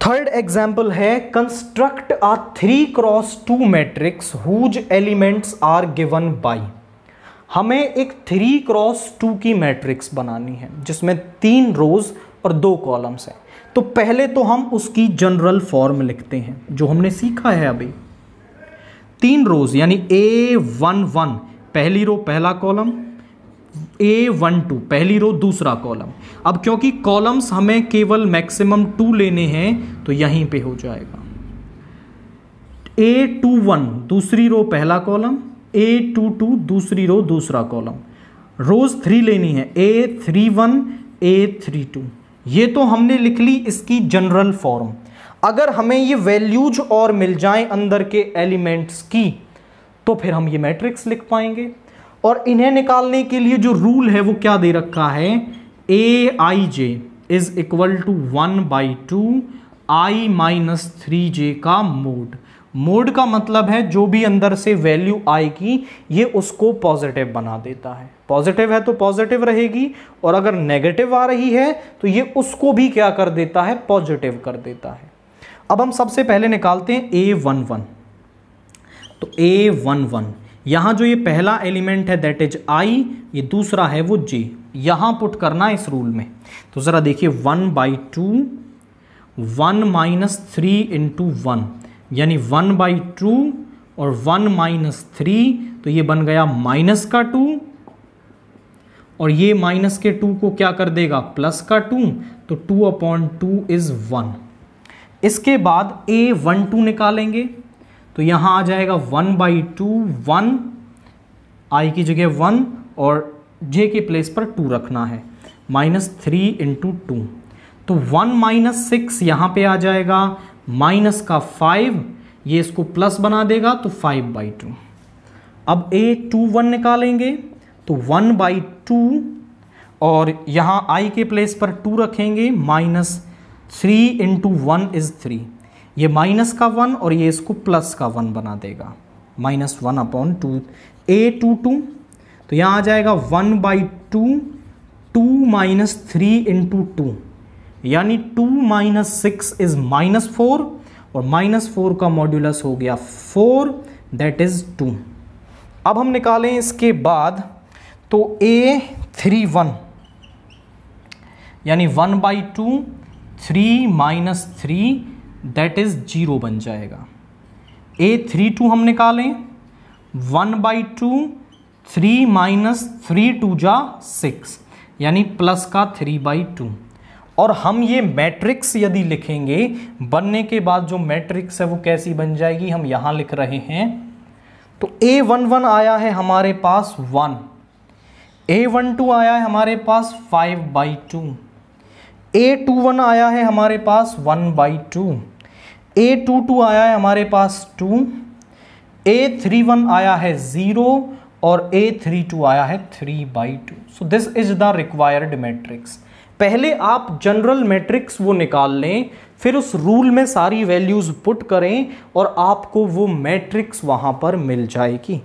Third example है construct a 3x2 matrix whose elements are given by. हमें एक 3x2 की मैट्रिक्स बनानी है जिसमें 3 रोज और 2 कॉलम्स हैं। तो पहले तो हम उसकी जनरल फॉर्म लिखते हैं जो हमने सीखा है अभी। 3 रोज यानी A11 पहली रो पहला कॉलम, A12 पहली रो दूसरा कॉलम। अब क्योंकि कॉलम्स हमें केवल मैक्सिमम 2 लेने हैं तो यहीं पे हो जाएगा। A21 दूसरी रो पहला कॉलम, A22 दूसरी रो दूसरा कॉलम। रोज 3 लेनी है, A31 A32। ये तो हमने लिख ली इसकी जनरल फॉर्म। अगर हमें ये वैल्यूज और मिल जाएं अंदर के एलिमेंट्स की तो फिर हम ये मैट्रिक्स लिख पाएंगे। और इन्हें निकालने के लिए जो रूल है वो क्या दे रखा है, Aij is equal to 1/2 I minus 3j का मोड। मोड का मतलब है जो भी अंदर से वैल्यू आएगी ये उसको पॉजिटिव बना देता है। पॉजिटिव है तो पॉजिटिव रहेगी, और अगर नेगेटिव आ रही है तो ये उसको भी क्या कर देता है, पॉजिटिव कर देता है। अब हम सबसे पहले निकालते हैं A11। तो A11 यहां जो ये पहला एलिमेंट है दैट इज I, ये दूसरा है वो J, यहां पुट करना इस रूल में। तो जरा देखिए 1/2 1 माइनस 3 इंटू 1 यानी 1/2 और 1 माइनस 3, तो ये बन गया माइनस का 2, और ये माइनस के 2 को क्या कर देगा, प्लस का 2, तो 2/2 इज 1। इसके बाद A12 निकालेंगे तो यहां आ जाएगा 1/2 1, I की जगह 1 और J के प्लेस पर 2 रखना है, माइनस 3 इंटू 2, तो 1 माइनस 6 यहां पे आ जाएगा, माइनस का 5, ये इसको प्लस बना देगा तो 5/2। अब A21 निकालेंगे तो 1/2 और यहां I के प्लेस पर 2 रखेंगे, माइनस 3 इंटू 1 इज 3, ये माइनस का 1 और ये इसको प्लस का 1 बना देगा, माइनस 1/2। A22 तो यहाँ आ जाएगा 1/2 2 माइनस 3 इंटू 2 यानी 2 माइनस 6 इज -4, और -4 का मॉड्यूलस हो गया 4 दैट इज 2। अब हम निकालें इसके बाद तो A31 यानी 1/2 3 माइनस 3 दैट इज 0 बन जाएगा। A32 हम निकालें 1/2 3 माइनस 3 2 जा 6 यानी प्लस का 3/2। और हम ये मैट्रिक्स यदि लिखेंगे बनने के बाद जो मैट्रिक्स है वो कैसी बन जाएगी, हम यहां लिख रहे हैं। तो A11 आया है हमारे पास 1, A12 आया है हमारे पास 5/2, A21 आया है हमारे पास 1/2, A22 आया है हमारे पास 2, A31 आया है 0 और A32 आया है 3/2। So this is the required matrix. पहले आप जनरल मैट्रिक्स वो निकाल लें, फिर उस रूल में सारी वैल्यूज पुट करें और आपको वो मैट्रिक्स वहां पर मिल जाएगी।